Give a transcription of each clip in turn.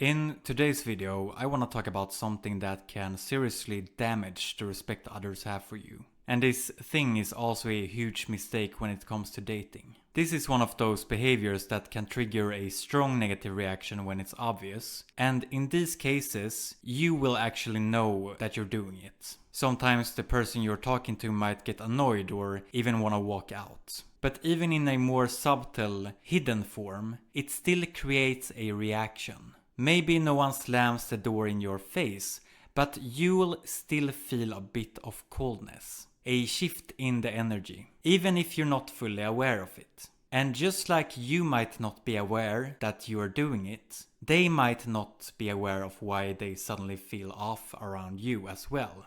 In today's video, I want to talk about something that can seriously damage the respect others have for you. And this thing is also a huge mistake when it comes to dating. This is one of those behaviors that can trigger a strong negative reaction when it's obvious. And in these cases, you will actually know that you're doing it. Sometimes the person you're talking to might get annoyed or even want to walk out. But even in a more subtle, hidden form, it still creates a reaction. Maybe no one slams the door in your face, but you'll still feel a bit of coldness. A shift in the energy, even if you're not fully aware of it. And just like you might not be aware that you are doing it, they might not be aware of why they suddenly feel off around you as well.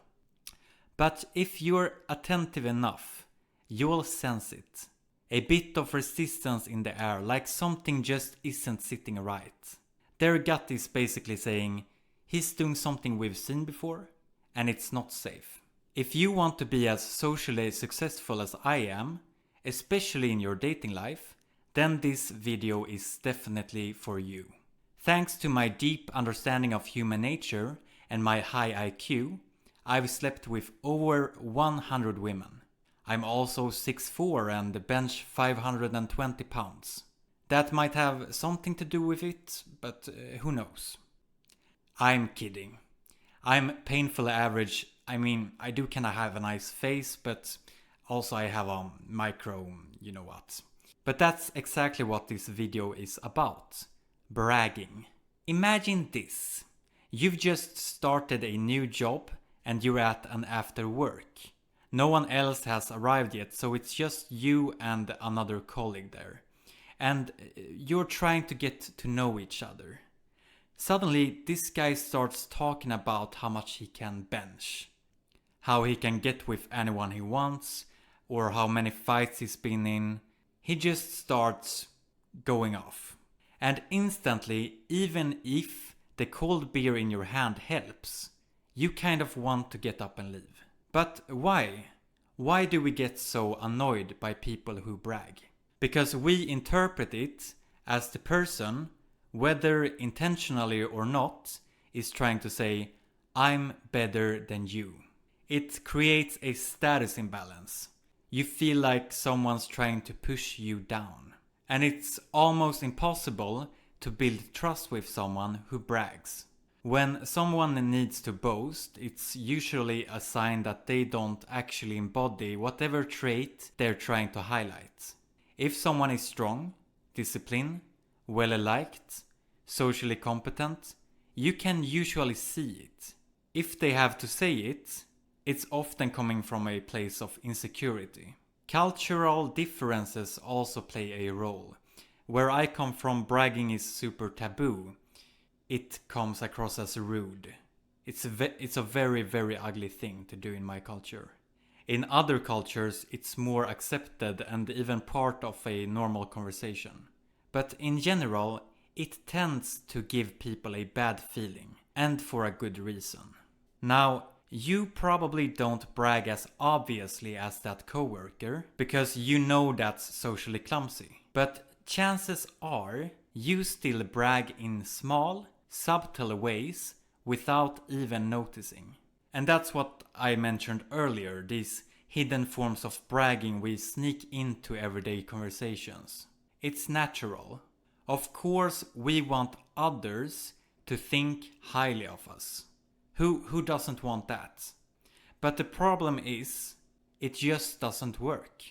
But if you're attentive enough, you'll sense it. A bit of resistance in the air, like something just isn't sitting right. Their gut is basically saying, he's doing something we've seen before, and it's not safe. If you want to be as socially successful as I am, especially in your dating life, then this video is definitely for you. Thanks to my deep understanding of human nature and my high IQ, I've slept with over 100 women. I'm also 6'4" and bench 520 pounds. That might have something to do with it, but who knows? I'm kidding. I'm painfully average. I mean, I do kinda have a nice face, but also I have a micro, you know what. But that's exactly what this video is about. Bragging. Imagine this. You've just started a new job and you're at an after work. No one else has arrived yet, so it's just you and another colleague there. And you're trying to get to know each other. Suddenly, this guy starts talking about how much he can bench. How he can get with anyone he wants, or how many fights he's been in. He just starts going off. And instantly, even if the cold beer in your hand helps, you kind of want to get up and leave. But why? Why do we get so annoyed by people who brag? Because we interpret it as the person, whether intentionally or not, is trying to say, I'm better than you. It creates a status imbalance. You feel like someone's trying to push you down. And it's almost impossible to build trust with someone who brags. When someone needs to boast, it's usually a sign that they don't actually embody whatever trait they're trying to highlight. If someone is strong, disciplined, well-liked, socially competent, you can usually see it. If they have to say it, it's often coming from a place of insecurity. Cultural differences also play a role. Where I come from, bragging is super taboo. It comes across as rude. It's a very, very ugly thing to do in my culture. In other cultures, it's more accepted and even part of a normal conversation. But in general, it tends to give people a bad feeling, and for a good reason. Now, you probably don't brag as obviously as that coworker, because you know that's socially clumsy. But chances are, you still brag in small, subtle ways without even noticing. And that's what I mentioned earlier, these hidden forms of bragging we sneak into everyday conversations. It's natural. Of course, we want others to think highly of us. Who doesn't want that? But the problem is, it just doesn't work.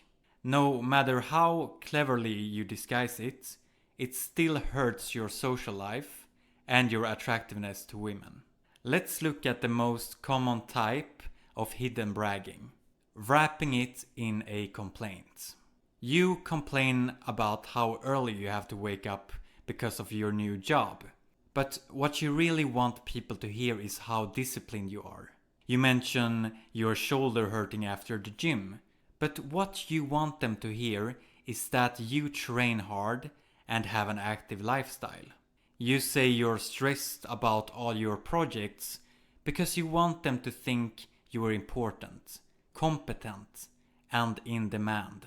No matter how cleverly you disguise it, it still hurts your social life and your attractiveness to women. Let's look at the most common type of hidden bragging. Wrapping it in a complaint. You complain about how early you have to wake up because of your new job. But what you really want people to hear is how disciplined you are. You mention your shoulder hurting after the gym. But what you want them to hear is that you train hard and have an active lifestyle. You say you're stressed about all your projects because you want them to think you are important, competent, and in demand.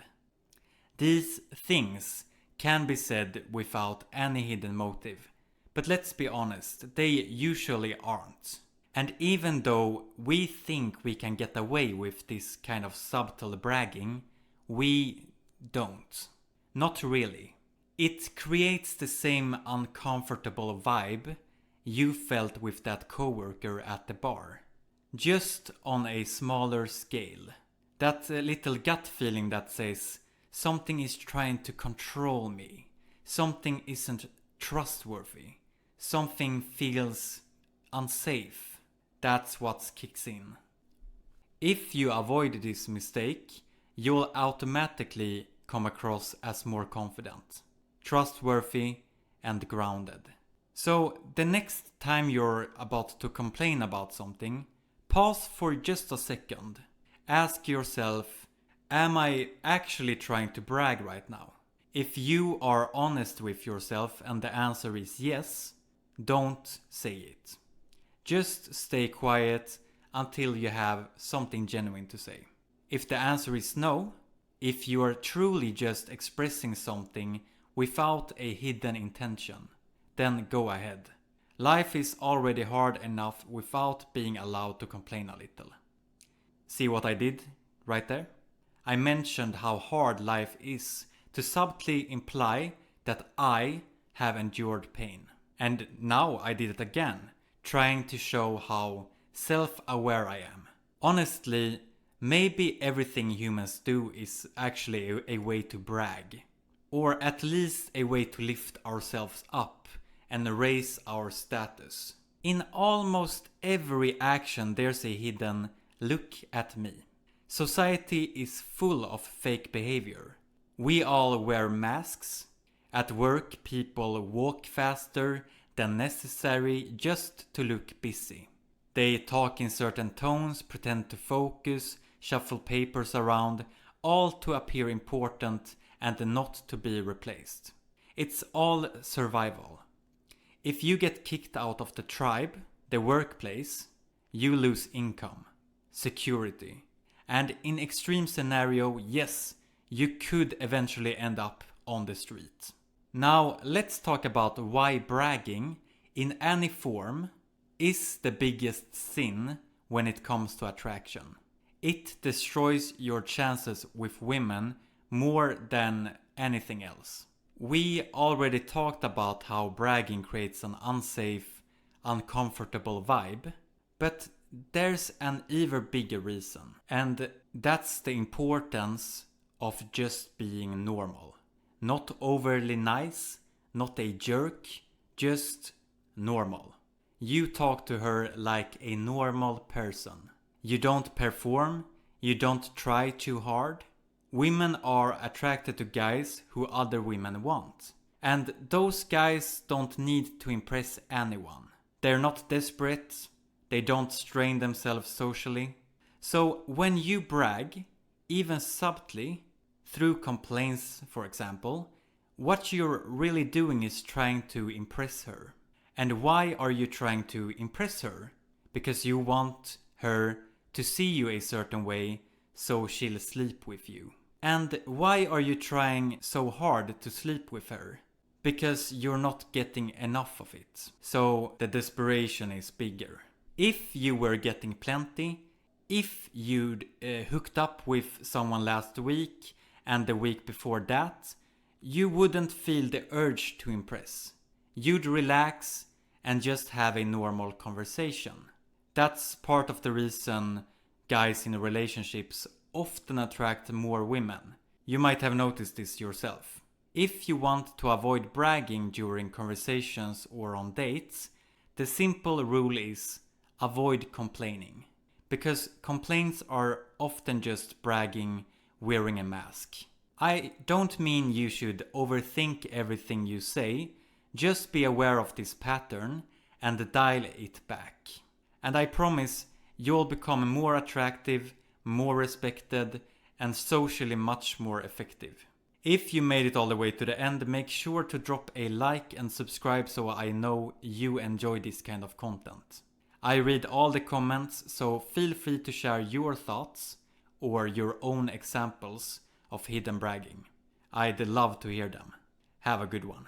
These things can be said without any hidden motive, But let's be honest, they usually aren't. And even though we think we can get away with this kind of subtle bragging, we don't. Not really. It creates the same uncomfortable vibe you felt with that coworker at the bar. Just on a smaller scale. That little gut feeling that says, something is trying to control me. Something isn't trustworthy. Something feels unsafe. That's what kicks in. If you avoid this mistake, you'll automatically come across as more confident, trustworthy, and grounded. So the next time you're about to complain about something, pause for just a second. Ask yourself, am I actually trying to brag right now? If you are honest with yourself and the answer is yes, don't say it. Just stay quiet until you have something genuine to say. If the answer is no, if you are truly just expressing something without a hidden intention, then go ahead. Life is already hard enough without being allowed to complain a little. See what I did right there? I mentioned how hard life is to subtly imply that I have endured pain. And now I did it again, trying to show how self-aware I am. Honestly, maybe everything humans do is actually a way to brag. Or at least a way to lift ourselves up and raise our status. In almost every action there's a hidden "look at me." Society is full of fake behavior. We all wear masks. At work, people walk faster than necessary just to look busy. They talk in certain tones, pretend to focus, shuffle papers around, all to appear important and not to be replaced. It's all survival. If you get kicked out of the tribe, the workplace, you lose income, security, and in extreme scenario, yes, you could eventually end up on the street. Now let's talk about why bragging in any form is the biggest sin when it comes to attraction. It destroys your chances with women more than anything else. We already talked about how bragging creates an unsafe, uncomfortable vibe, but there's an even bigger reason, and that's the importance of just being normal. Not overly nice, not a jerk, just normal. You talk to her like a normal person. You don't perform, you don't try too hard. Women are attracted to guys who other women want. And those guys don't need to impress anyone. They're not desperate, they don't strain themselves socially. So when you brag, even subtly, through complaints for example, what you're really doing is trying to impress her. And why are you trying to impress her? Because you want her to see you a certain way so she'll sleep with you. And why are you trying so hard to sleep with her? Because you're not getting enough of it. So the desperation is bigger. If you were getting plenty, if you'd hooked up with someone last week and the week before that, you wouldn't feel the urge to impress. You'd relax and just have a normal conversation. That's part of the reason guys in relationships often attract more women. You might have noticed this yourself. If you want to avoid bragging during conversations or on dates, the simple rule is avoid complaining. Because complaints are often just bragging wearing a mask. I don't mean you should overthink everything you say, just be aware of this pattern and dial it back. And I promise you'll become more attractive, more respected, and socially much more effective. If you made it all the way to the end, make sure to drop a like and subscribe so I know you enjoy this kind of content. I read all the comments, so feel free to share your thoughts or your own examples of hidden bragging. I'd love to hear them. Have a good one.